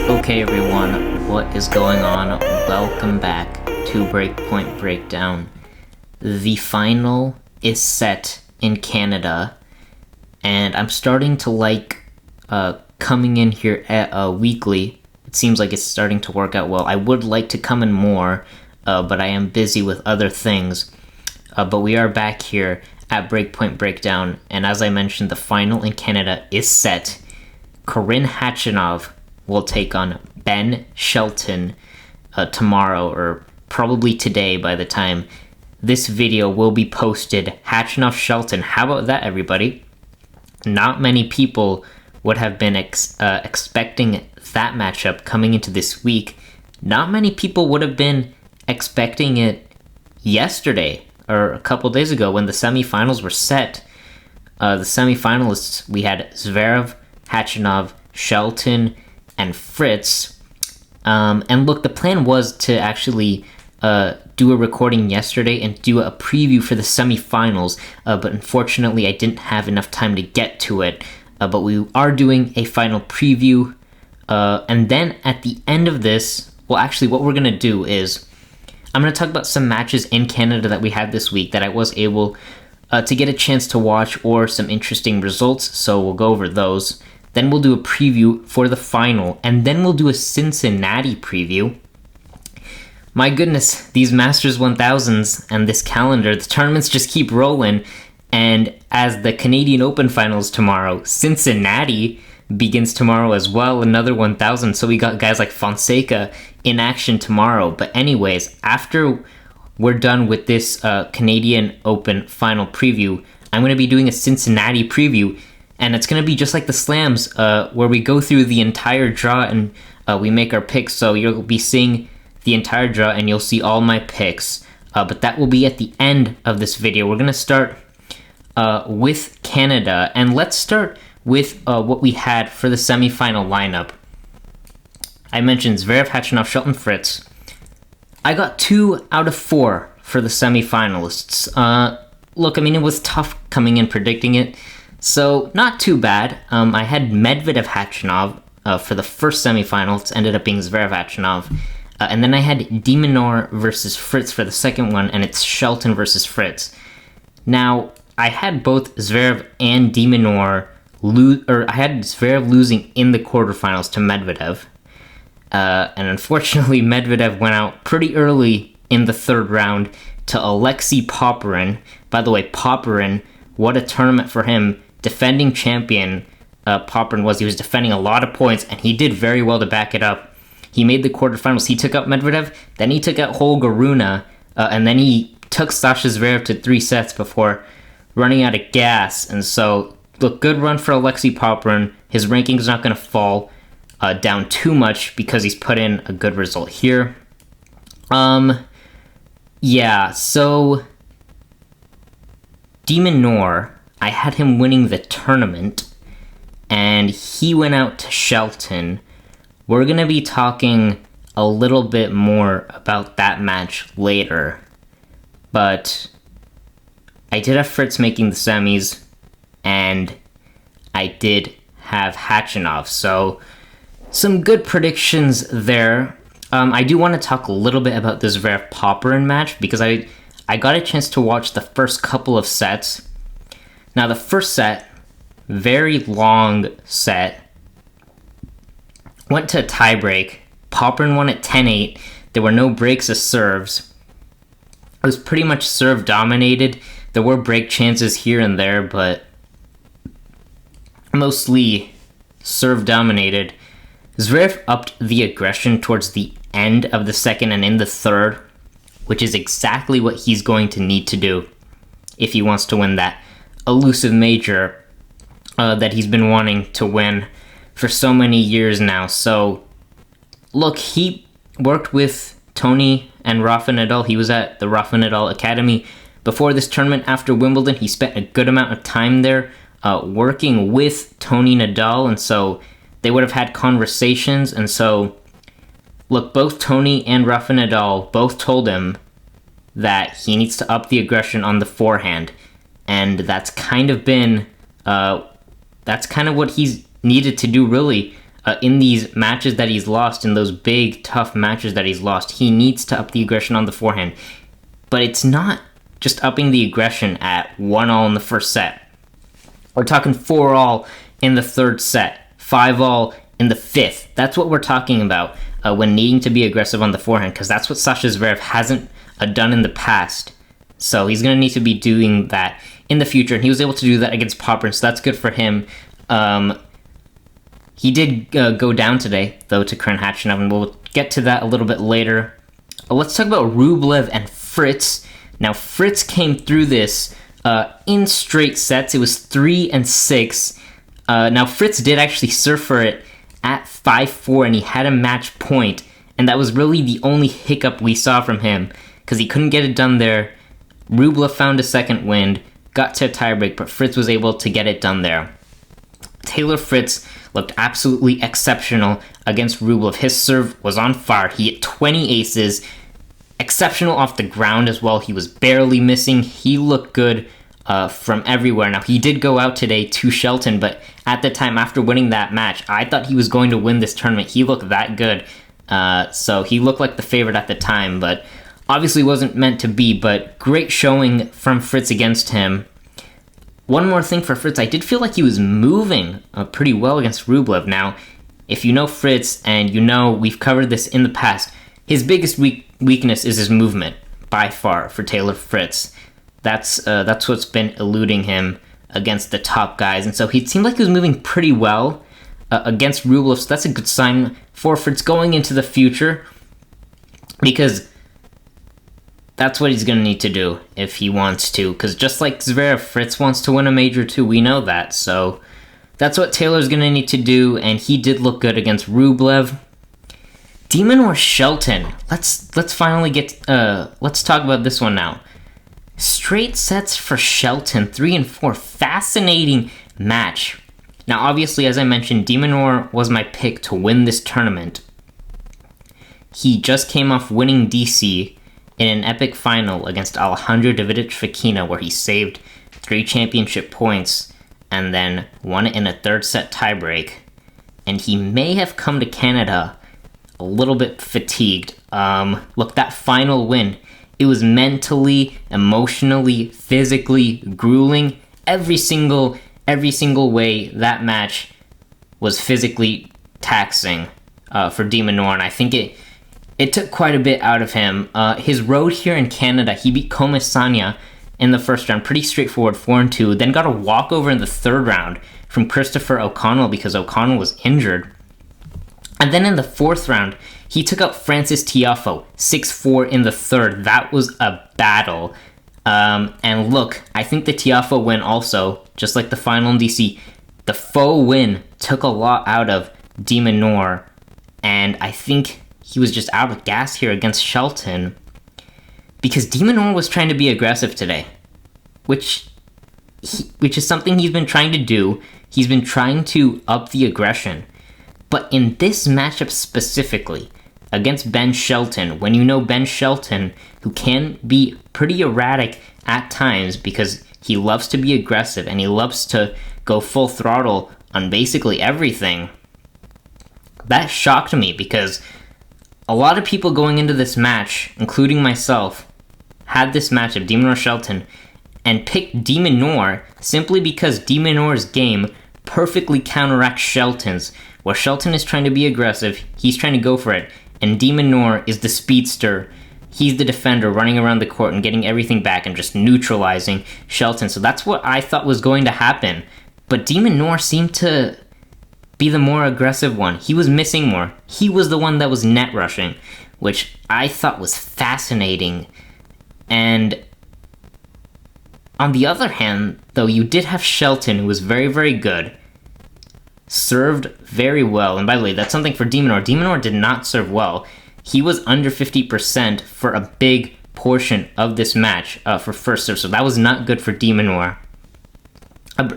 Okay everyone, what is going on? Welcome back to Breakpoint Breakdown. The final is set in Canada, and I'm starting to like coming in here weekly. It seems like it's starting to work out well. I would like to come in more, but I am busy with other things. But we are back here at Breakpoint Breakdown, and as I mentioned, the final in Canada is set. Khachanov will take on Ben Shelton tomorrow, or probably today by the time this video will be posted. Khachanov Shelton, how about that, everybody? Not many people would have been expecting that matchup coming into this week. Not many people would have been expecting it yesterday or a couple days ago when the semifinals were set. The semifinalists, we had Zverev, Khachanov, Shelton, and Fritz. And look, the plan was to actually do a recording yesterday and do a preview for the semifinals, but unfortunately I didn't have enough time to get to it. But we are doing a final preview, and then at the end of this, well, actually what we're going to do is I'm going to talk about some matches in Canada that we had this week that I was able to get a chance to watch, or some interesting results, so we'll go over those. Then we'll do a preview for the final, and then we'll do a Cincinnati preview. My goodness, these Masters 1000s and this calendar, the tournaments just keep rolling. And as the Canadian Open finals tomorrow, Cincinnati begins tomorrow as well, another 1000. So we got guys like Fonseca in action tomorrow. But anyways, after we're done with this Canadian Open final preview, I'm going to be doing a Cincinnati preview. And it's going to be just like the slams, where we go through the entire draw and we make our picks. So you'll be seeing the entire draw and you'll see all my picks. But that will be at the end of this video. We're going to start with Canada. And let's start with what we had for the semifinal lineup. I mentioned Zverev, Khachanov, Shelton, Fritz. I got 2 out of 4 for the semifinalists. Look, I mean, it was tough coming in predicting it. So, not too bad. I had Medvedev Khachanov for the first semifinal. It ended up being Zverev Khachanov. And then I had de Minaur versus Fritz for the second one, and it's Shelton versus Fritz. Now, I had both Zverev and de Minaur I had Zverev losing in the quarterfinals to Medvedev. And unfortunately, Medvedev went out pretty early in the third round to Alexei Popyrin. By the way, Popyrin, what a tournament for him. Defending champion Popyrin was. He was defending a lot of points, and he did very well to back it up. He made the quarterfinals. He took out Medvedev, then he took out Holger Rune, and then he took Sasha Zverev to 3 sets before running out of gas. And so, look, good run for Alexei Popyrin. His ranking's not going to fall down too much because he's put in a good result here. Yeah, so de Minaur, I had him winning the tournament, and he went out to Shelton. We're going to be talking a little bit more about that match later, but I did have Fritz making the semis, and I did have Khachanov, so some good predictions there. I do want to talk a little bit about this Zverev Popyrin match, because I got a chance to watch the first couple of sets. Now, the first set, very long set, went to a tiebreak. Popyrin won at 10-8. There were no breaks of serves. It was pretty much serve dominated. There were break chances here and there, but mostly serve dominated. Zverev upped the aggression towards the end of the second and in the third, which is exactly what he's going to need to do if he wants to win that elusive major that he's been wanting to win for so many years now. So, look, he worked with Tony and Rafa Nadal. He was at the Rafa Nadal Academy before this tournament. After Wimbledon, he spent a good amount of time there working with Tony Nadal, and so they would have had conversations. And so, look, both Tony and Rafa Nadal both told him that he needs to up the aggression on the forehand. And that's kind of been that's kind of what he's needed to do, really, in these matches that he's lost, in those big, tough matches that he's lost. He needs to up the aggression on the forehand. But it's not just upping the aggression at 1-all in the first set. We're talking 4-all in the third set, 5-all in the fifth. That's what we're talking about when needing to be aggressive on the forehand, because that's what Sasha Zverev hasn't done in the past. So he's going to need to be doing that in the future, and he was able to do that against Popper, so that's good for him. He did go down today, though, to Khachanov, and we'll get to that a little bit later. Let's talk about Rublev and Fritz. Now, Fritz came through this in straight sets. It was 3-6. Now, Fritz did actually serve for it at 5-4, and he had a match point, and that was really the only hiccup we saw from him, because he couldn't get it done there. Rublev found a second wind, got to a tiebreak, but Fritz was able to get it done there. Taylor Fritz looked absolutely exceptional against Rublev. His serve was on fire. He hit 20 aces, exceptional off the ground as well. He was barely missing. He looked good from everywhere. Now, he did go out today to Shelton, but at the time, after winning that match, I thought he was going to win this tournament. He looked that good. So he looked like the favorite at the time, but obviously wasn't meant to be. But great showing from Fritz against him. One more thing for Fritz, I did feel like he was moving pretty well against Rublev. Now, if you know Fritz, and you know we've covered this in the past, his biggest weakness is his movement, by far, for Taylor Fritz. That's what's been eluding him against the top guys, and so he seemed like he was moving pretty well against Rublev, so that's a good sign for Fritz going into the future, because that's what he's going to need to do if he wants to, because just like Zverev, Fritz wants to win a major too, we know that, so that's what Taylor's going to need to do, and he did look good against Rublev. De Minaur Shelton, let's finally get, let's talk about this one now. Straight sets for Shelton, 3-4, fascinating match. Now obviously, as I mentioned, De Minaur was my pick to win this tournament. He just came off winning DC in an epic final against Alejandro Davidovich Fokina, where he saved 3 championship points and then won it in a third set tiebreak. And he may have come to Canada a little bit fatigued. Look, that final win, it was mentally, emotionally, physically grueling. Every single way that match was physically taxing for De Minaur, and I think it took quite a bit out of him. His road here in Canada, he beat Komisanya in the first round, pretty straightforward, 4-2, then got a walkover in the third round from Christopher O'Connell because O'Connell was injured. And then in the fourth round, he took out Francis Tiafoe, 6-4 in the third. That was a battle. And look, I think the Tiafoe win also, just like the final in DC, the faux win took a lot out of De Minaur, and I think he was just out of gas here against Shelton, because De Minaur was trying to be aggressive today, which is something he's been trying to do. He's been trying to up the aggression. But in this matchup specifically, against Ben Shelton, when you know Ben Shelton, who can be pretty erratic at times because he loves to be aggressive and he loves to go full throttle on basically everything, that shocked me, because a lot of people going into this match, including myself, had this matchup, De Minaur Shelton, and picked De Minaur simply because De Minaur's game perfectly counteracts Shelton's. Where Shelton is trying to be aggressive, he's trying to go for it, and De Minaur is the speedster. He's the defender running around the court and getting everything back and just neutralizing Shelton. So that's what I thought was going to happen. But De Minaur seemed to be the more aggressive one. He was missing more. He was the one that was net rushing, which I thought was fascinating. And on the other hand, though, you did have Shelton, who was very, very good, served very well. And by the way, that's something for De Minaur. De Minaur did not serve well. He was under 50% for a big portion of this match for first serve, so that was not good for De Minaur.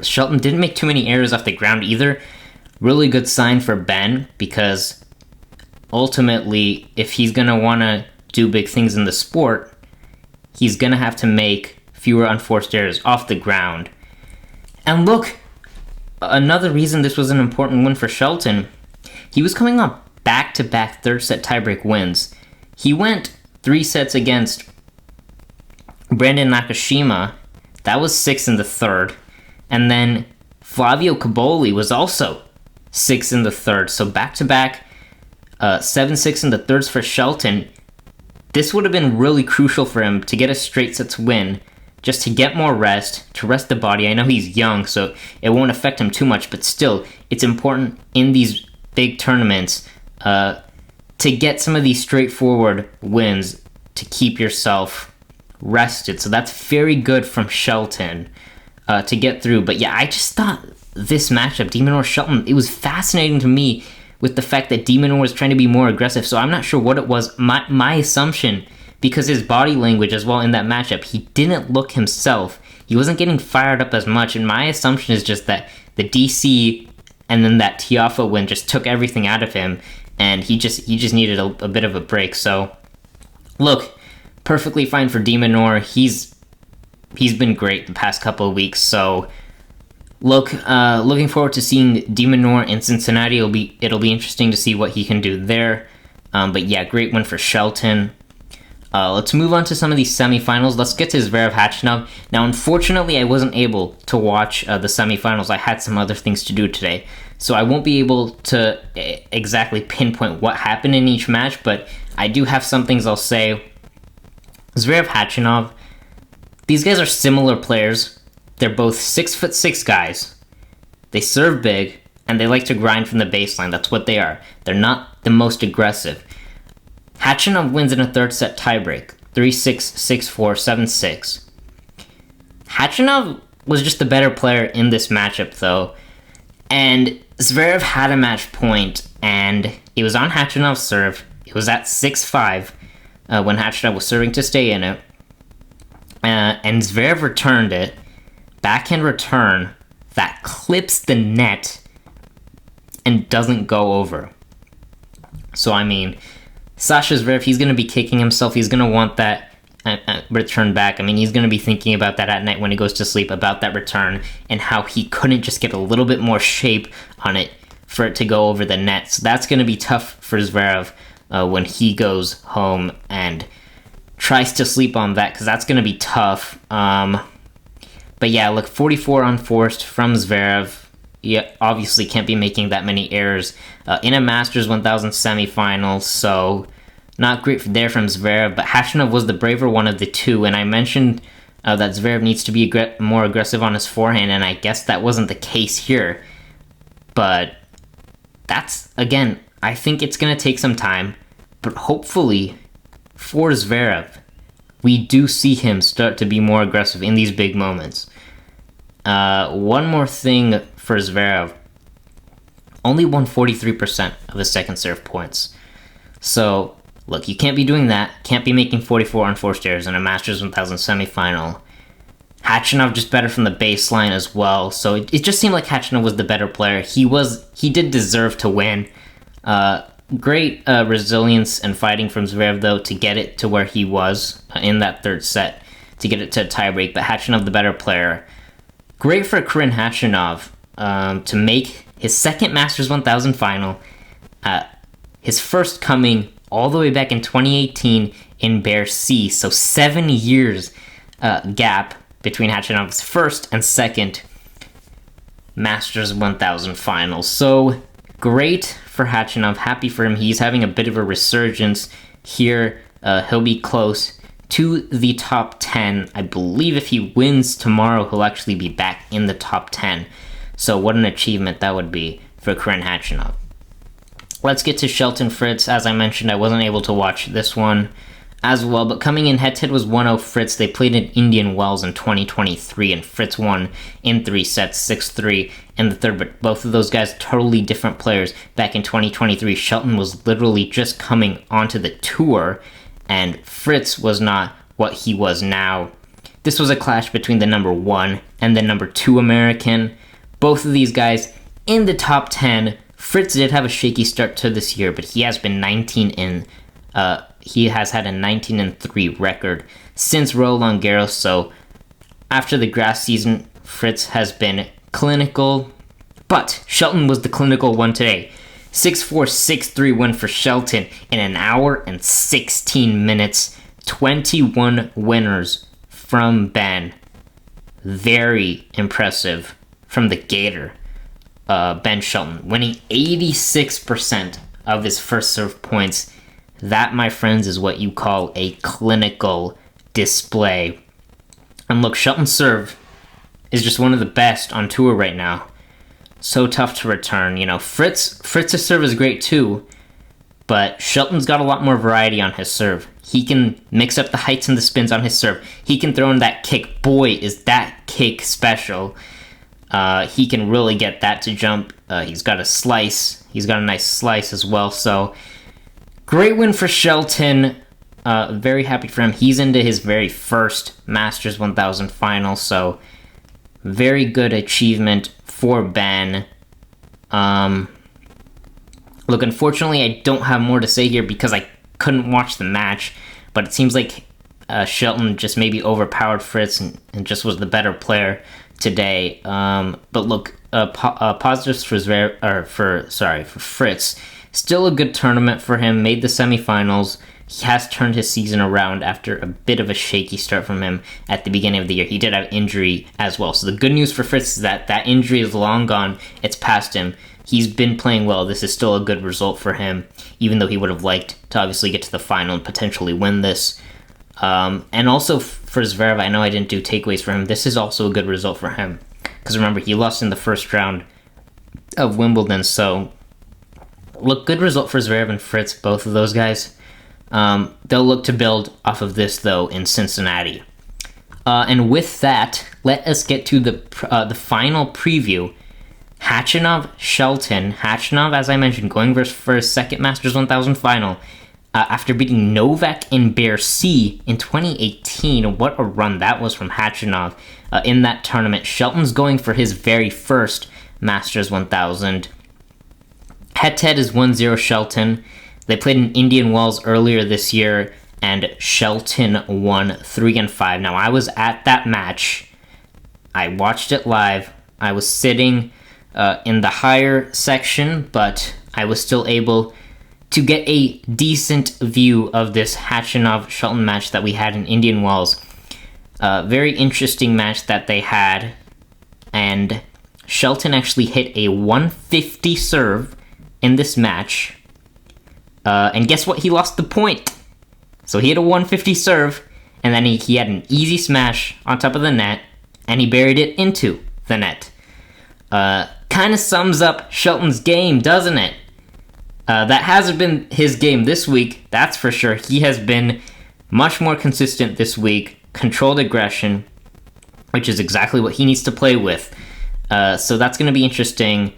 Shelton didn't make too many errors off the ground either. Really good sign for Ben, because ultimately, if he's going to want to do big things in the sport, he's going to have to make fewer unforced errors off the ground. And look, another reason this was an important win for Shelton, he was coming off back-to-back third-set tiebreak wins. He went 3 sets against Brandon Nakashima. That was 6 in the third. And then Flavio Caboli was also 6 in the third. So back-to-back 7-6 in the thirds for Shelton. This would have been really crucial for him to get a straight sets win, just to get more rest, to rest the body. I know he's young, so it won't affect him too much, but still, it's important in these big tournaments to get some of these straightforward wins to keep yourself rested. So that's very good from Shelton to get through. But yeah, I just thought this matchup, de Minaur Shelton, it was fascinating to me with the fact that de Minaur was trying to be more aggressive. So I'm not sure what it was. My assumption, because his body language as well in that matchup, he didn't look himself. He wasn't getting fired up as much. And my assumption is just that the DC and then that Tiafoe win just took everything out of him. And he just needed a bit of a break. So, look, perfectly fine for de Minaur. He's been great the past couple of weeks. So, looking forward to seeing de Minaur in Cincinnati. It'll be interesting to see what he can do there. But yeah, great win for Shelton. Let's move on to some of these semifinals. Let's get to Zverev Khachanov. Now, unfortunately, I wasn't able to watch the semifinals. I had some other things to do today. So I won't be able to exactly pinpoint what happened in each match, but I do have some things I'll say. Zverev Khachanov, these guys are similar players. They're both 6'6" guys. They serve big, and they like to grind from the baseline. That's what they are. They're not the most aggressive. Khachanov wins in a third set tiebreak, 3-6, 6-4, 7-6. Khachanov was just the better player in this matchup, though. And Zverev had a match point, and it was on Khachanov's serve. It was at 6-5 when Khachanov was serving to stay in it. And Zverev returned it. Backhand return that clips the net and doesn't go over. So, I mean, Sasha Zverev, he's going to be kicking himself. He's going to want that return back. I mean, he's going to be thinking about that at night when he goes to sleep, about that return and how he couldn't just get a little bit more shape on it for it to go over the net. So that's going to be tough for Zverev when he goes home and tries to sleep on that, because that's going to be tough. But yeah, look, 44 unforced from Zverev. Yeah, obviously can't be making that many errors in a Masters 1000 semifinal, so not great there from Zverev, but Khachanov was the braver one of the two, and I mentioned that Zverev needs to be more aggressive on his forehand, and I guess that wasn't the case here. But that's, again, I think it's going to take some time, but hopefully for Zverev, we do see him start to be more aggressive in these big moments. One more thing for Zverev, only won 43% of his second serve points. So, look, you can't be doing that. Can't be making 44 unforced errors in a Masters 1000 semifinal. Khachanov just better from the baseline as well. So it just seemed like Khachanov was the better player. He did deserve to win. Great resilience and fighting from Zverev, though, to get it to where he was in that third set, to get it to a tiebreak. But Khachanov, the better player. Great for Karen Khachanov to make his second Masters 1000 final. His first coming all the way back in 2018 in Bear C. So 7 years gap between Khachanov's first and second Masters 1000 finals. So great for Khachanov. Happy for him. He's having a bit of a resurgence here. He'll be close to the top 10. I believe if he wins tomorrow, he'll actually be back in the top 10. So what an achievement that would be for Karen Khachanov. Let's get to Shelton Fritz. As I mentioned, I wasn't able to watch this one as well, but coming in head-to-head was 1-0 Fritz. They played in Indian Wells in 2023, and Fritz won in 3 sets, 6-3 in the third, but both of those guys totally different players back in 2023. Shelton was literally just coming onto the tour, and Fritz was not what he was now. This was a clash between the number 1 and the number 2 American. Both of these guys in the top 10. Fritz did have a shaky start to this year, but he has been he has had a 19-3 record since Roland Garros. So after the grass season, Fritz has been clinical. But Shelton was the clinical one today. 6-4, 6-3 win for Shelton in an hour and 16 minutes. 21 winners from Ben. Very impressive from the Gator, Ben Shelton, winning 86% of his first serve points. That, my friends, is what you call a clinical display. And look, Shelton's serve is just one of the best on tour right now. So tough to return. You know, Fritz's serve is great too, but Shelton's got a lot more variety on his serve. He can mix up the heights and the spins on his serve. He can throw in that kick. Boy, is that kick special. He can really get that to jump. He's got a slice. He's got a nice slice as well. So, great win for Shelton. Very happy for him. He's into his very first Masters 1000 final. So, very good achievement for Ben. Look, unfortunately, I don't have more to say here because I couldn't watch the match. But it seems like Shelton just maybe overpowered Fritz and just was the better player today. But look, positives for Fritz. Still a good tournament for him. Made the semifinals. He has turned his season around after a bit of a shaky start from him at the beginning of the year. He did have injury as well. So the good news for Fritz is that injury is long gone. It's past him. He's been playing well. This is still a good result for him, even though he would have liked to obviously get to the final and potentially win this. And also for Zverev, I know I didn't do takeaways for him. This is also a good result for him. Because remember, he lost in the first round of Wimbledon. So, look, good result for Zverev and Fritz, both of those guys. They'll look to build off of this, though, in Cincinnati. And with that, let us get to the final preview. Khachanov, Shelton. Khachanov, as I mentioned, going for his second Masters 1000 final. After beating Novak in Bear C in 2018. What a run that was from Khachanov in that tournament. Shelton's going for his very first Masters 1000. Head-to-head is 1-0 Shelton. They played in Indian Wells earlier this year, and Shelton won 3-5. Now, I was at that match. I watched it live. I was sitting in the higher section, but I was still able to get a decent view of this Khachanov-Shelton match that we had in Indian Wells. Very interesting match that they had, and Shelton actually hit a 150 serve in this match, and guess what? He lost the point. So he hit a 150 serve, and then he had an easy smash on top of the net, and he buried it into the net. Kind of sums up Shelton's game, doesn't it? That hasn't been his game this week, that's for sure. He has been much more consistent this week, controlled aggression, which is exactly what he needs to play with. So that's going to be interesting.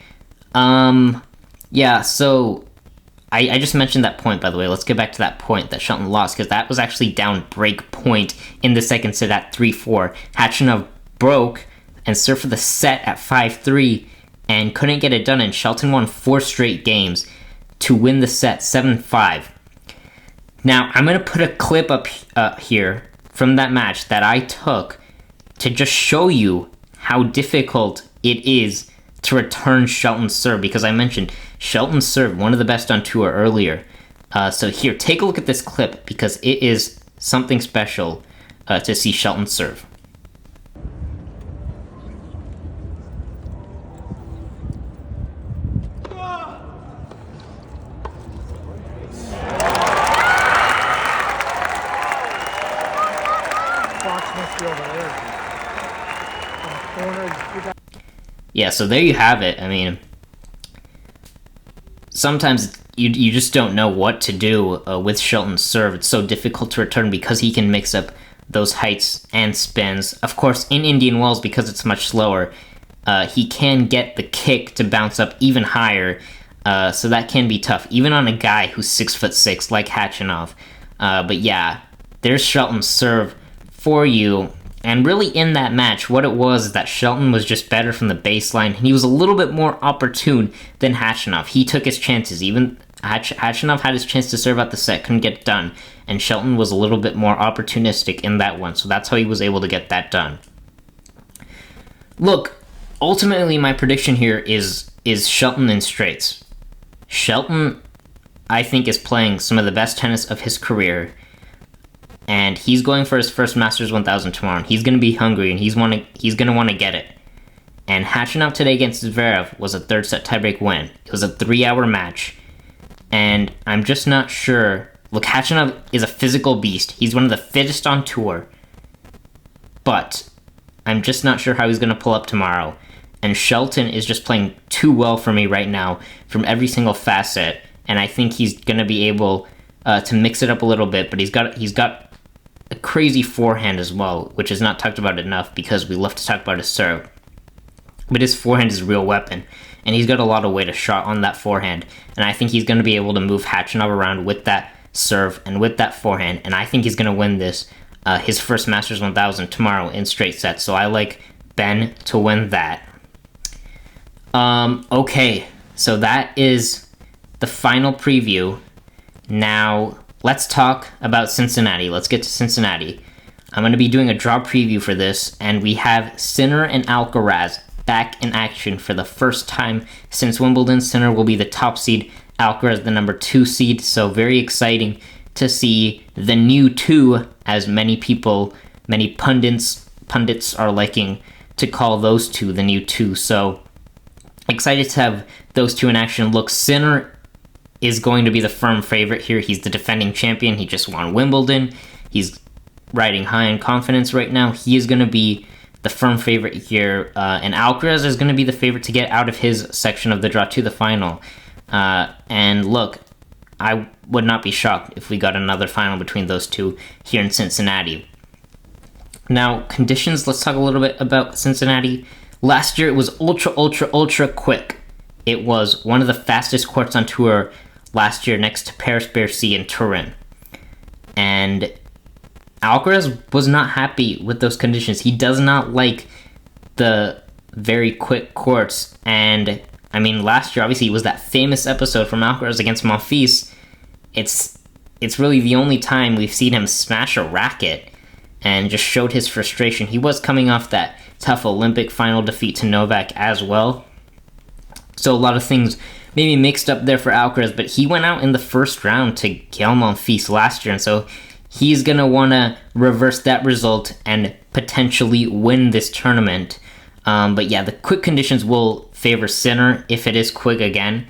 Yeah, so I just mentioned that point, by the way. Let's get back to that point that Shelton lost, because that was actually down break point in the second set at 3-4. Khachanov broke and served for the set at 5-3 and couldn't get it done, and Shelton won 4 straight games to win the set 7-5. Now, I'm going to put a clip up here from that match that I took to just show you how difficult it is to return Shelton's serve, because I mentioned Shelton's serve, one of the best on tour earlier. So here, take a look at this clip, because it is something special to see Shelton's serve. Yeah, so there you have it. I mean, sometimes you just don't know what to do with Shelton's serve. It's so difficult to return because he can mix up those heights and spins. Of course, in Indian Wells, because it's much slower, he can get the kick to bounce up even higher. So that can be tough, even on a guy who's 6'6" like Khachanov. But yeah, there's Shelton's serve for you. And really in that match, what it was is that Shelton was just better from the baseline, and he was a little bit more opportune than Khachanov. He took his chances. Even Khachanov had his chance to serve out the set, couldn't get it done, and Shelton was a little bit more opportunistic in that one, so that's how he was able to get that done. Look, ultimately, my prediction here is Shelton in straights. Shelton, I think, is playing some of the best tennis of his career, and he's going for his first Masters 1000 tomorrow. And he's going to be hungry, and he's going to want to get it. And Khachanov today against Zverev was a third set tiebreak win. It was a 3-hour match, and I'm just not sure. Look, Khachanov is a physical beast. He's one of the fittest on tour, but I'm just not sure how he's going to pull up tomorrow. And Shelton is just playing too well for me right now from every single facet, and I think he's going to be able to mix it up a little bit. But he's got a crazy forehand as well, which is not talked about enough because we love to talk about his serve. But his forehand is a real weapon, and he's got a lot of weight of shot on that forehand, and I think he's going to be able to move Khachanov around with that serve and with that forehand, and I think he's going to win this, his first Masters 1000 tomorrow in straight sets. So I like Ben to win that. Okay, so that is the final preview. Now, let's talk about Cincinnati. Let's get to Cincinnati. I'm going to be doing a draw preview for this, and we have Sinner and Alcaraz back in action for the first time since Wimbledon. Sinner will be the top seed, Alcaraz the number 2 seed, so very exciting to see the new two, as many pundits are liking to call those two the new two. So excited to have those two in action. Look, Sinner is going to be the firm favorite here. He's the defending champion. He just won Wimbledon. He's riding high in confidence right now. He is going to be the firm favorite here, and Alcaraz is going to be the favorite to get out of his section of the draw to the final. And look, I would not be shocked if we got another final between those two here in Cincinnati. Now, conditions, let's talk a little bit about Cincinnati. Last year, it was ultra quick. It was one of the fastest courts on tour last year, next to Paris-Bercy and Turin. And Alcaraz was not happy with those conditions. He does not like the very quick courts. And, I mean, last year, obviously, it was that famous episode from Alcaraz against Monfils. It's really the only time we've seen him smash a racket and just showed his frustration. He was coming off that tough Olympic final defeat to Novak as well. So a lot of things maybe mixed up there for Alcaraz, but he went out in the first round to Gael Monfils last year, and so he's going to want to reverse that result and potentially win this tournament. But yeah, the quick conditions will favor Sinner if it is quick again.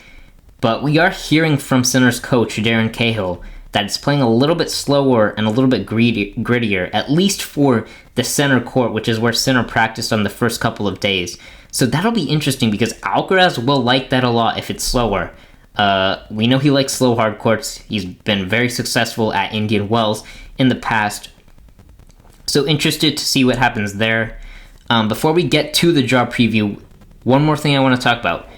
But we are hearing from Sinner's coach, Darren Cahill, that it's playing a little bit slower and a little bit grittier, at least for the center court, which is where Sinner practiced on the first couple of days. So that'll be interesting because Alcaraz will like that a lot if it's slower. We know he likes slow hard courts. He's been very successful at Indian Wells in the past. So interested to see what happens there. Before we get to the draw preview, one more thing I want to talk about.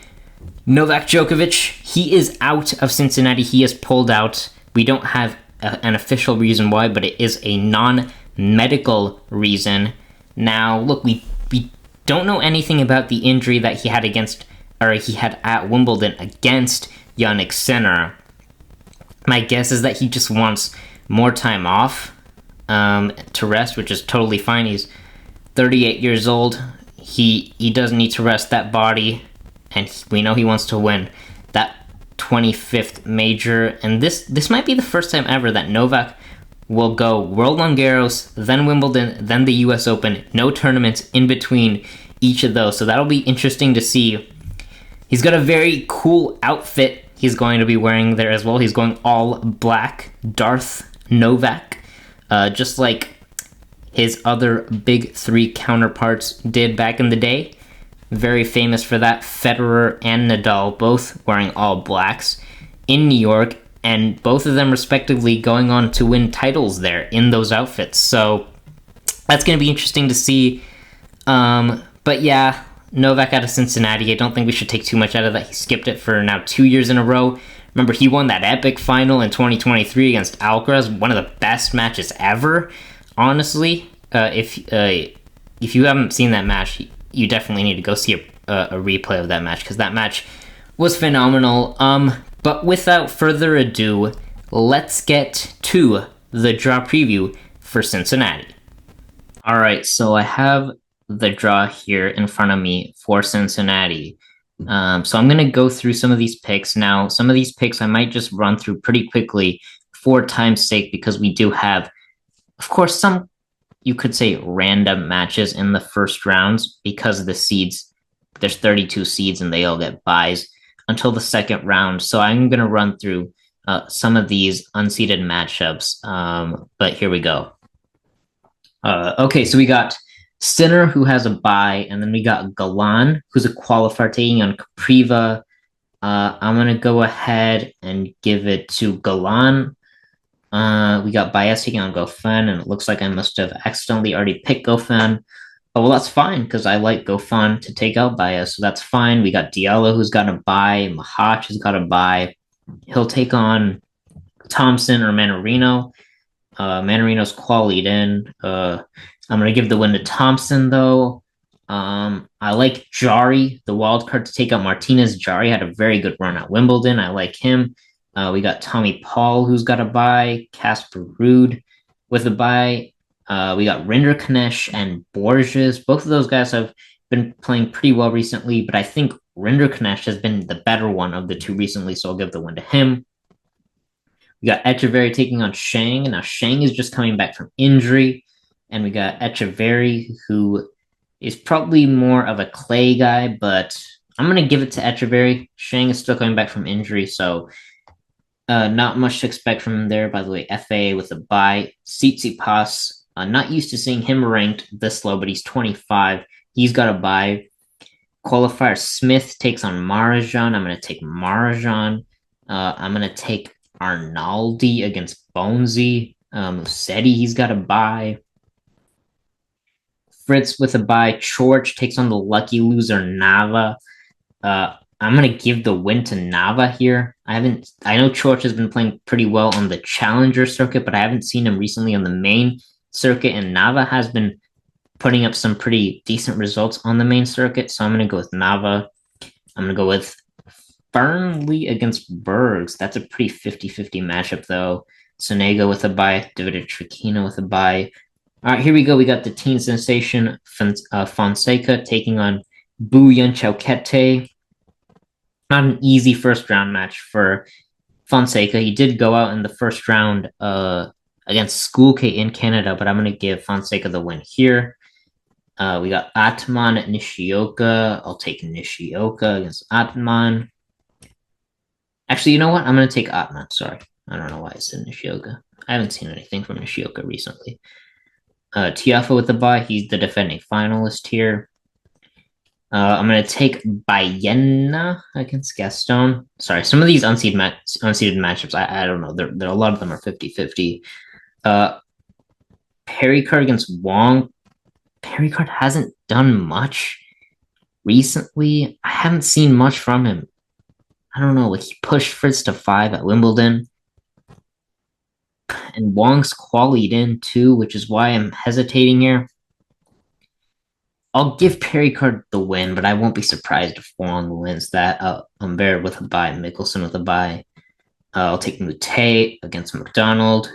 Novak Djokovic, he is out of Cincinnati. He is pulled out. We don't have an official reason why, but it is a non-medical reason. Now, look, we don't know anything about the injury that he had at Wimbledon against Jannik Sinner. My guess is that he just wants more time off to rest, which is totally fine. He's 38 years old. He does need to rest that body, and we know he wants to win that 25th major. And this might be the first time ever that Novak will go World Garros, then Wimbledon, then the US Open. No tournaments in between each of those. So that'll be interesting to see. He's got a very cool outfit he's going to be wearing there as well. He's going all black, Darth Novak, just like his other big three counterparts did back in the day. Very famous for that. Federer and Nadal both wearing all blacks in New York, and both of them respectively going on to win titles there in those outfits. So that's going to be interesting to see. But yeah, Novak out of Cincinnati. I don't think we should take too much out of that. He skipped it for now 2 years in a row. Remember, he won that epic final in 2023 against Alcaraz, one of the best matches ever. Honestly, if you haven't seen that match, you definitely need to go see a replay of that match, because that match was phenomenal. But without further ado, let's get to the draw preview for Cincinnati. All right, so I have the draw here in front of me for Cincinnati. So I'm going to go through some of these picks. Now, some of these picks I might just run through pretty quickly for time's sake because we do have, of course, some you could say random matches in the first rounds because of the seeds. There's 32 seeds and they all get buys until the second round. So I'm going to run through some of these unseeded matchups. But here we go. Okay, so we got Sinner, who has a bye, and then we got Galan, who's a qualifier taking on Capriva. I'm gonna go ahead and give it to Galan. We got Baez taking on Goffin, and it looks like I must have accidentally already picked Goffin. Oh, well, that's fine because I like Goffin to take out Baez, so that's fine. We got Diallo, who's got a bye. Mahach has got a bye. He'll take on Thompson or Manarino. Manarino's qualied in. I'm gonna give the win to Thompson though. I like Jari, the wild card to take out Martinez. Jari had a very good run at Wimbledon. I like him. We got Tommy Paul, who's got a bye. Casper Ruud with a bye. We got Rinderknecht and Borges. Both of those guys have been playing pretty well recently, but I think Rinderknecht has been the better one of the two recently, so I'll give the win to him. We got Echeverry taking on Shang. Now Shang is just coming back from injury, and we got Echeverry, who is probably more of a clay guy, but I'm gonna give it to Echeverry. Shang is still coming back from injury, so not much to expect from him there. By the way, FA with a bye. Tsitsipas, not used to seeing him ranked this low, but he's 25. He's got a bye. Qualifier Smith takes on Marajan. I'm gonna take Marajan. I'm gonna take Arnaldi against Bonesy. Musetti, he's got a bye. Fritz with a bye. George takes on the lucky loser Nava. I'm gonna give the win to Nava here. I know George has been playing pretty well on the challenger circuit, but I haven't seen him recently on the main circuit, and Nava has been putting up some pretty decent results on the main circuit. So I'm gonna go with Nava. I'm gonna go with Burnley against Bergs. That's a pretty 50-50 matchup, though. Sonego with a bye, David Triquina with a bye. All right, here we go. We got the teen sensation Fonseca taking on Buyan Chauquete. Not an easy first round match for Fonseca. He did go out in the first round against School K in Canada, but I'm going to give Fonseca the win here. We got Atman at Nishioka. I'll take Nishioka against Atman. Actually, you know what? I'm going to take Atman. Sorry. I don't know why I said Nishioka. I haven't seen anything from Nishioka recently. Tiafoe with the bye. He's the defending finalist here. I'm going to take Baena against Gaston. Sorry, some of these unseeded matchups, I don't know. There a lot of them are 50-50. Pericard against Wong. Pericard hasn't done much recently. I haven't seen much from him. I don't know. Like he pushed Fritz to 5 at Wimbledon. And Wong's qualied in too, which is why I'm hesitating here. I'll give Pericard the win, but I won't be surprised if Wong wins that. Humbert with a bye, Mickelson with a bye. I'll take Mute against McDonald.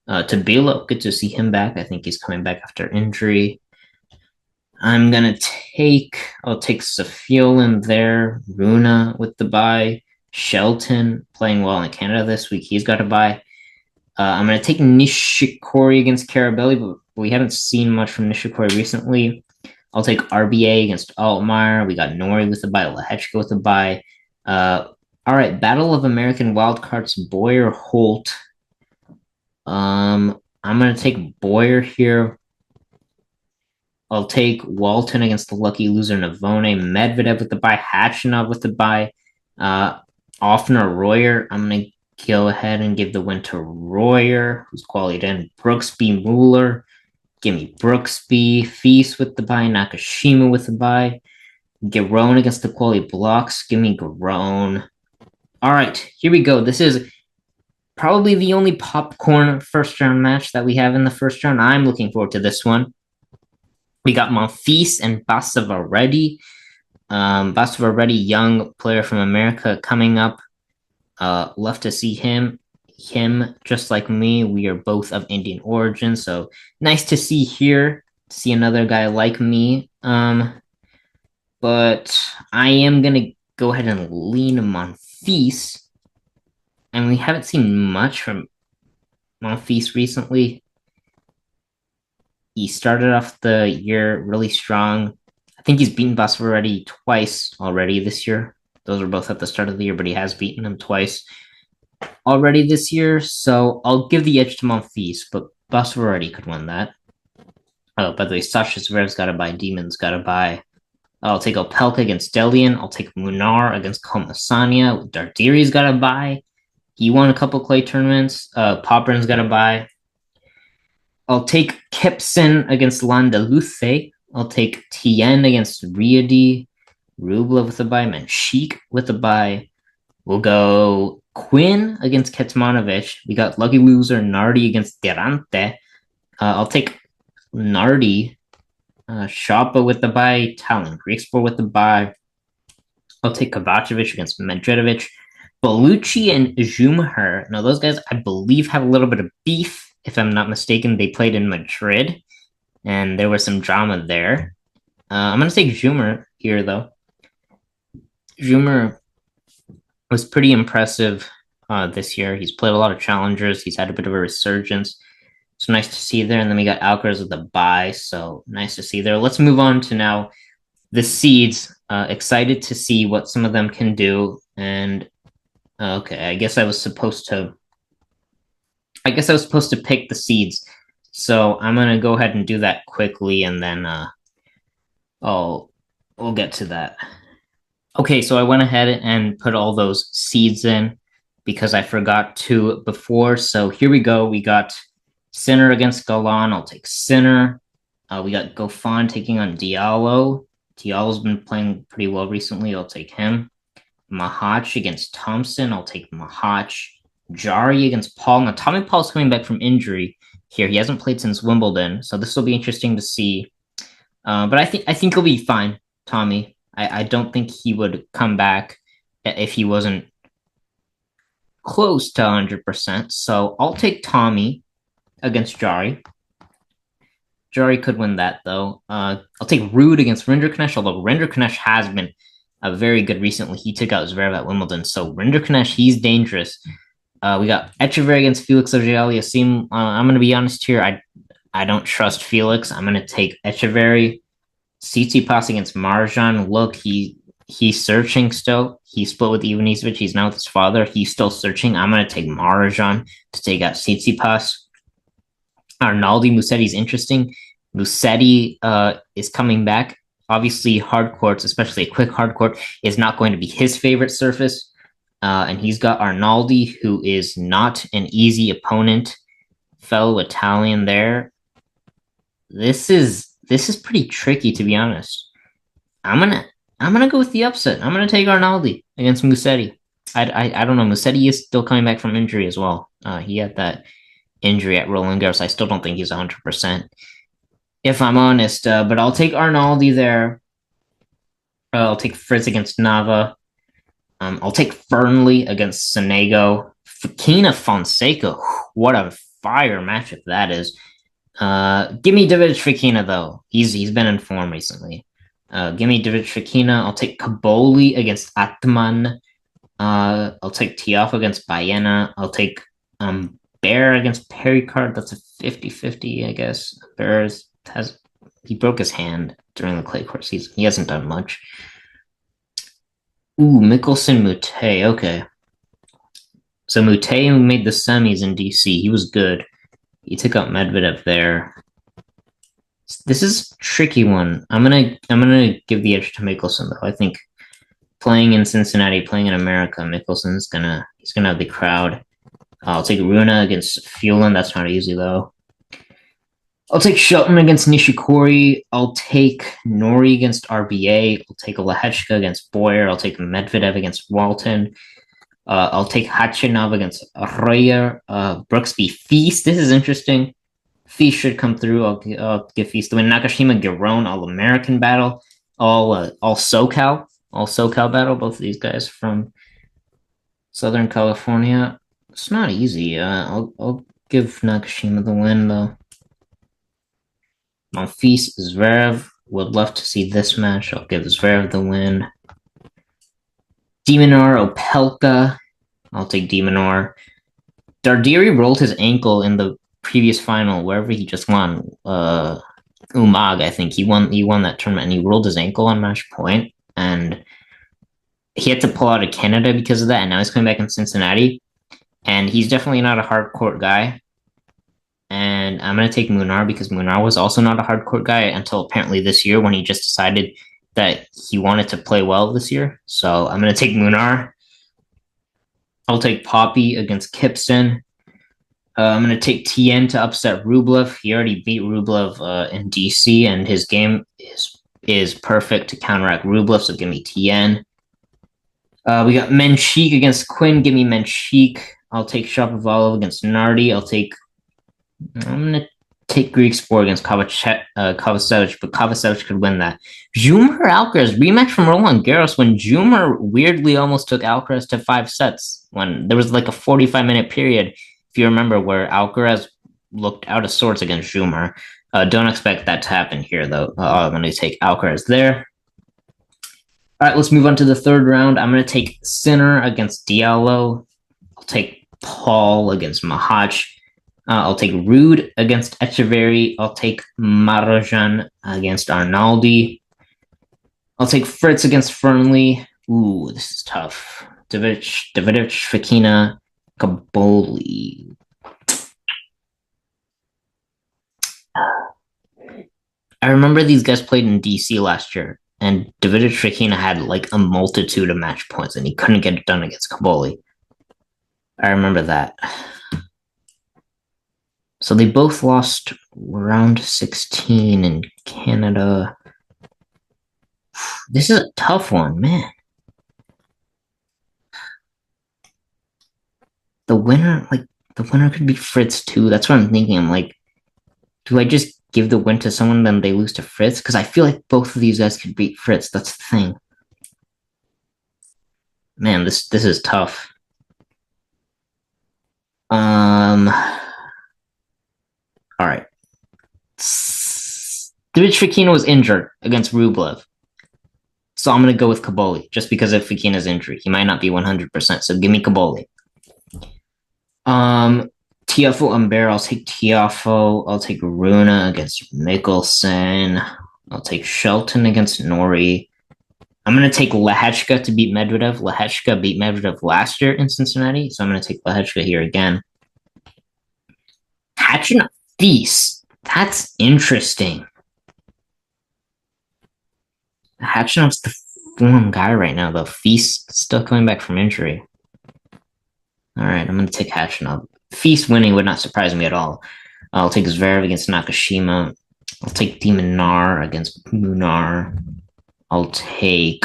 Tabilo, good to see him back. I think he's coming back after injury. I'll take Safiolin there. Runa with the bye. Shelton playing well in Canada this week. He's got a bye. I'm going to take Nishikori against Carabelli, but we haven't seen much from Nishikori recently. I'll take RBA against Altmaier. We got Nori with the bye, Lehechka with the bye. All right, Battle of American Wildcards, Boyer Holt. I'm going to take Boyer here. I'll take Walton against the lucky loser Navone. Medvedev with the bye, Khachanov with the bye. Offner Royer. I'm going to go ahead and give the win to Royer, who's qualified in. Brooksby Mueller. Give me Brooksby. Feast with the bye. Nakashima with the bye. Garone against the quality blocks. Give me Garone. All right, here we go. This is probably the only popcorn first round match that we have in the first round. I'm looking forward to this one. We got Monfils and Basavaredi. Basavaredi, young player from America coming up. Love to see him. Him, just like me, we are both of Indian origin, so nice to see here. see another guy like me. But I am gonna go ahead and lean Monfils, and we haven't seen much from Monfils recently. He started off the year really strong. I think he's beaten Basvaredi twice already this year. Those were both at the start of the year, but he has beaten him twice already this year. So I'll give the edge to Monfils, but Basvaredi could win that. Oh, by the way, Sasha Zverev's got to buy. Demon's got to buy. I'll take Opelka against Delian. I'll take Munar against Komasanya. Dardiri's got to buy. He won a couple clay tournaments. Poprin's got to buy. I'll take Kipson against Landaluce. I'll take Tien against Riady. Rublev with a bye. Manchik with a bye. We'll go Quinn against Kecmanovic. We got lucky loser Nardi against Durante. I'll take Nardi. Shapa with the bye. Talon Griekspoor with the bye. I'll take Kovacevic against Medvedev. Bellucci and Zumher. Now, those guys, I believe, have a little bit of beef. If I'm not mistaken, they played in Madrid, and there was some drama there. I'm going to take Zumher here, though. Zumher was pretty impressive this year. He's played a lot of challengers. He's had a bit of a resurgence. It's nice to see there. And then we got Alcaraz with a bye, so nice to see there. Let's move on to now the seeds. Excited to see what some of them can do. And okay, I guess I was supposed to pick the seeds. So I'm gonna go ahead and do that quickly, and then we'll get to that. Okay, so I went ahead and put all those seeds in because I forgot to before. So here we go. We got Sinner against Galan. I'll take Sinner. We got Goffin taking on Diallo. Diallo's been playing pretty well recently. I'll take him. Mahach against Thompson. I'll take Mahach. Jari against Paul. Now, Tommy Paul's coming back from injury here. He hasn't played since Wimbledon, so this will be interesting to see. But I think he'll be fine, Tommy. I don't think he would come back if he wasn't close to 100%. So I'll take Tommy against Jari. Jari could win that, though. I'll take Rude against Rinderknecht, although Rinderknecht has been very good recently. He took out Zverev at Wimbledon, so Rinderknecht, he's dangerous. We got Echeverry against Felix Auger-Aliassime. I'm going to be honest here. I don't trust Felix. I'm going to take Echeverry. Tsitsipas against Marjan. Look, he's searching still. He split with Ivanisevic. He's now with his father. He's still searching. I'm going to take Marjan to take out Tsitsipas. Arnaldi Musetti's interesting. Musetti is coming back. Obviously, hard courts, especially a quick hard court, is not going to be his favorite surface. And he's got Arnaldi, who is not an easy opponent. Fellow Italian there. This is pretty tricky, to be honest. I'm gonna go with the upset. I'm gonna take Arnaldi against Musetti. I don't know. Musetti is still coming back from injury as well. He had that injury at Roland Garros. I still don't think he's 100%, if I'm honest. But I'll take Arnaldi there. I'll take Fritz against Nava. I'll take Fernley against Sonego. Fakina Fonseca. What a fire matchup that is. Give me David Fekina, though. He's been in form recently. Give me David Fekina. I'll take Kaboli against Atman. I'll take Tiafoe against Baena. I'll take Bear against Pericard. That's a 50-50, I guess. He broke his hand during the clay court season. He hasn't done much. Ooh, Mickelson Mute. Okay. So Mute made the semis in DC. He was good. He took out Medvedev there. This is a tricky one. I'm gonna give the edge to Mickelson, though. I think playing in Cincinnati, playing in America, Mickelson's he's gonna have the crowd. I'll take Runa against Fuelan. That's not easy, though. I'll take Shelton against Nishikori. I'll take Nori against RBA. I'll take Lehechka against Boyer. I'll take Medvedev against Walton. I'll take Khachanov against Arroyo. Brooksby Feast. This is interesting. Feast should come through. I'll give Feast the win. Nakashima Giron, All-American battle. All SoCal. All SoCal battle. Both of these guys from Southern California. It's not easy. I'll give Nakashima the win, though. Monfils, Zverev. Would love to see this match. I'll give Zverev the win. Demonar, Opelka. I'll take Demonar. Dardiri rolled his ankle in the previous final, wherever he just won. Umag, I think he won that tournament, and he rolled his ankle on match point, and he had to pull out of Canada because of that, and now he's coming back in Cincinnati, and he's definitely not a hard court guy. And I'm gonna take Munar because Munar was also not a hard court guy until apparently this year when he just decided that he wanted to play well this year. So I'm gonna take Munar. I'll take Poppy against Kipson. I'm going to take Tien to upset Rublev. He already beat Rublev in DC, and his game is perfect to counteract Rublev, so give me Tien. We got Menchik against Quinn. Give me Menchik. I'll take Shapovalov against Nardi. I'm going to take Greek Sport against Kovacevic, but Kovacevic could win that. Zhumer Alcaraz, rematch from Roland Garros when Zhumer weirdly almost took Alcaraz to 5 sets when there was like a 45-minute period, if you remember, where Alcaraz looked out of sorts against Zhumer. Don't expect that to happen here, though. I'm going to take Alcaraz there. All right, let's move on to the third round. I'm going to take Sinner against Diallo. I'll take Paul against Mahach. I'll take Rude against Echeverry. I'll take Marozsan against Arnaldi. I'll take Fritz against Fernley. Ooh, this is tough. Davidovich, Fekina, Kaboli. I remember these guys played in DC last year, and Davidovich Fekina had like a multitude of match points, and he couldn't get it done against Kaboli. I remember that. So they both lost round 16 in Canada. This is a tough one, man. The winner could be Fritz too. That's what I'm thinking. I'm like, do I just give the win to someone, then they lose to Fritz? Because I feel like both of these guys could beat Fritz. That's the thing. Man, this is tough. All right. Dmitry Fekina was injured against Rublev. So I'm going to go with Kaboli just because of Fekina's injury. He might not be 100%, so give me Kaboli. Tiafoe Humbert, I'll take Tiafoe. I'll take Rune against Mikkelsen. I'll take Shelton against Norrie. I'm going to take Lehechka to beat Medvedev. Lehechka beat Medvedev last year in Cincinnati, so I'm going to take Lehechka here again. Khachanov Feast. That's interesting. Khachanov's the form guy right now, though. Feast still coming back from injury. All right, I'm going to take Khachanov. Feast winning would not surprise me at all. I'll take Zverev against Nakashima. I'll take Demonar against Munar. I'll take...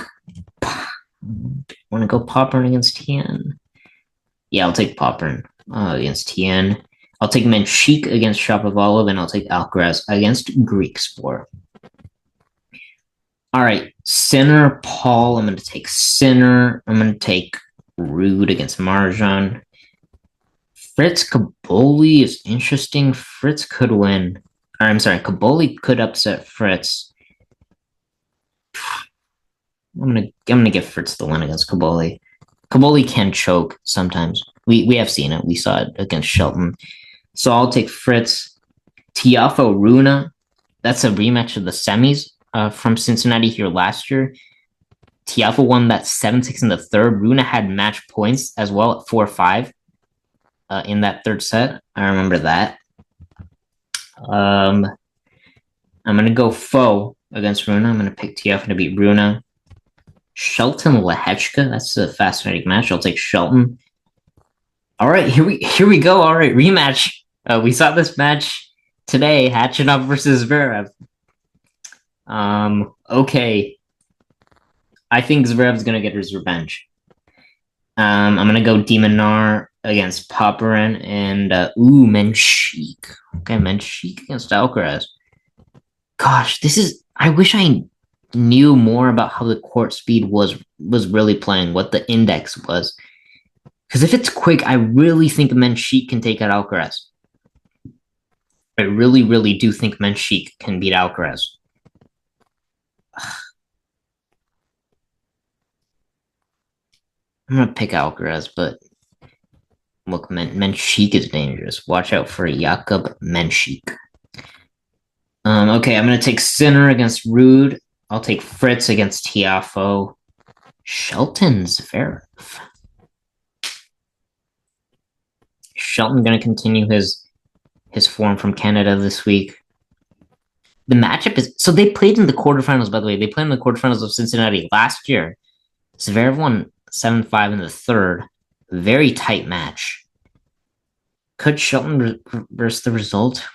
Want to go Popyrin against Tien? Yeah, I'll take Popyrin against Tien. I'll take Menchik against Shapovalov, and I'll take Alcaraz against Greek Sport. All right, Sinner, Paul. I'm going to take Sinner. I'm going to take Rude against Marozsan. Fritz Kaboli is interesting. Fritz could win. Or, I'm sorry, Kaboli could upset Fritz. I'm gonna give Fritz the win against Kaboli. Kaboli can choke sometimes. We have seen it. We saw it against Shelton. So I'll take Fritz. Tiafoe Rune. That's a rematch of the semis from Cincinnati here last year. Tiafoe won that 7-6 in the third. Rune had match points as well at 4-5 in that third set. I remember that. I'm going to go Foe against Rune. I'm going to pick Tiafoe to beat Rune. Shelton Lehechka. That's a fascinating match. I'll take Shelton. All right, here we go. All right, rematch. We saw this match today. Khachanov versus Zverev. Okay. I think Zverev's gonna get his revenge. I'm gonna go Demonar against Popyrin and Menchik. Okay, Menchik against Alcaraz. Gosh, I wish I knew more about how the court speed was really playing, what the index was. Because if it's quick, I really think Menchik can take out Alcaraz. I really, really do think Menchik can beat Alcaraz. I'm gonna pick Alcaraz, but look, Menchik is dangerous. Watch out for Jakub Menchik. Okay, I'm gonna take Sinner against Rude. I'll take Fritz against Tiafo. Shelton Zverev. Shelton gonna continue his form from Canada this week. The matchup is so they played in the quarterfinals. By the way, they played in the quarterfinals of Cincinnati last year. Zverev won 7-5 in the third. Very tight match. Could Shelton reverse the result?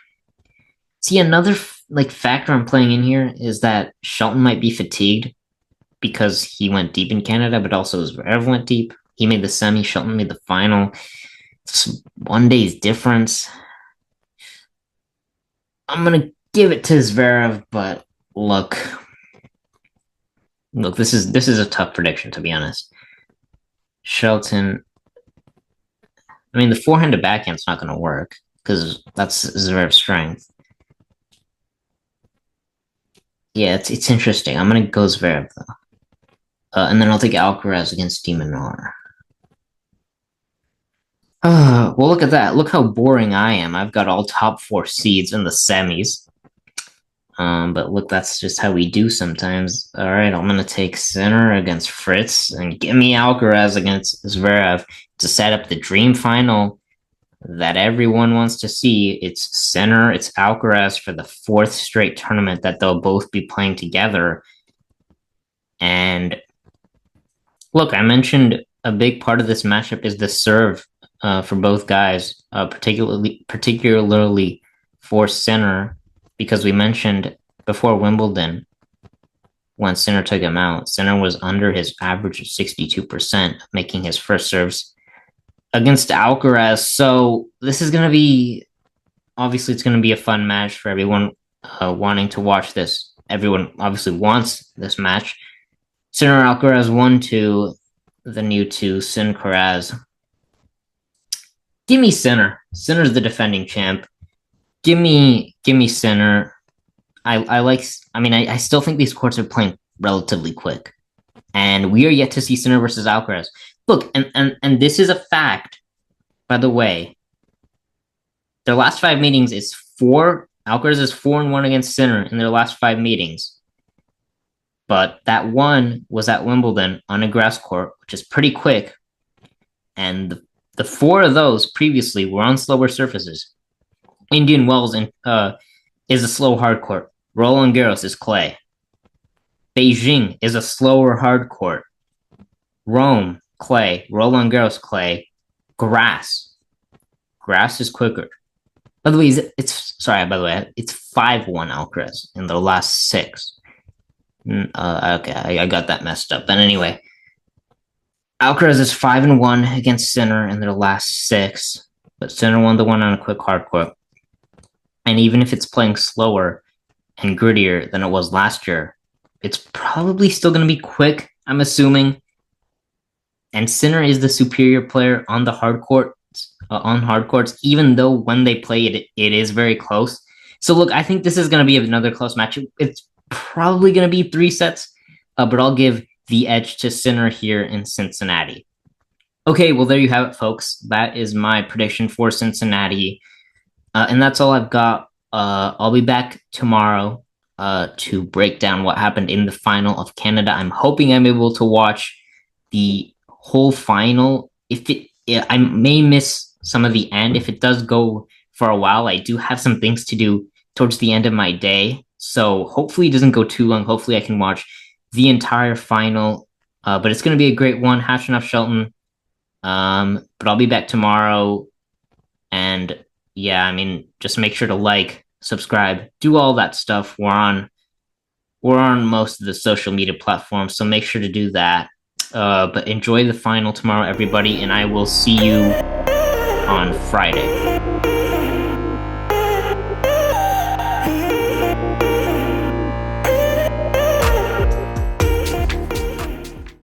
See, another factor I'm playing in here is that Shelton might be fatigued because he went deep in Canada, but also Zverev went deep. He made the semi. Shelton made the final. It's 1 day's difference. I'm gonna give it to Zverev, but look, this is a tough prediction, to be honest. Shelton. I mean, the forehand to backhand's not going to work because that's Zverev's strength. Yeah, it's interesting. I'm going to go Zverev though, and then I'll take Alcaraz against Demonar. Well, look at that. Look how boring I am. I've got all top 4 seeds in the semis. But look, that's just how we do sometimes. All right, I'm gonna take Sinner against Fritz and give me Alcaraz against Zverev to set up the dream final that everyone wants to see. It's Sinner, it's Alcaraz for the 4th straight tournament that they'll both be playing together. And look, I mentioned a big part of this matchup is the serve for both guys, particularly for Sinner, because we mentioned before Wimbledon when Sinner took him out, Sinner was under his average of 62%, making his first serves against Alcaraz. So this is going to be, obviously, it's going to be a fun match for everyone wanting to watch this. Everyone obviously wants this match. Sinner Alcaraz 1-2, the new 2, Sin Caraz. Give me Sinner. Sinner's the defending champ. Give me Sinner. I still think these courts are playing relatively quick. And we are yet to see Sinner versus Alcaraz. Look, and this is a fact, by the way. Their last 5 meetings is 4. Alcaraz is 4-1 against Sinner in their last 5 meetings. But that one was at Wimbledon on a grass court, which is pretty quick. And the 4 of those previously were on slower surfaces. Indian Wells is a slow hard court. Roland Garros is clay. Beijing is a slower hard court. Rome, clay. Roland Garros, clay. Grass. Grass is quicker. By the way, it's 5-1 Alcaraz in the last 6. Okay, I got that messed up. But anyway, Alcaraz is 5-1 against Sinner in their last 6, but Sinner won the one on a quick hard court. And even if it's playing slower and grittier than it was last year, it's probably still going to be quick, I'm assuming. And Sinner is the superior player on the hard courts, even though when they play it, it is very close. So look, I think this is going to be another close match. It's probably going to be 3 sets, but I'll give the edge to Sinner here in Cincinnati. Okay, well, there you have it, folks. That is my prediction for Cincinnati. And that's all I've got. I'll be back tomorrow to break down what happened in the final of Canada. I'm hoping I'm able to watch the whole final. I may miss some of the end. If it does go for a while, I do have some things to do towards the end of my day. So hopefully it doesn't go too long. Hopefully I can watch the entire final. But it's going to be a great one. Khachanov, Shelton. But I'll be back tomorrow. And yeah, just make sure to like, subscribe, do all that stuff. We're on most of the social media platforms, so make sure to do that. But enjoy the final tomorrow, everybody, and I will see you on Friday.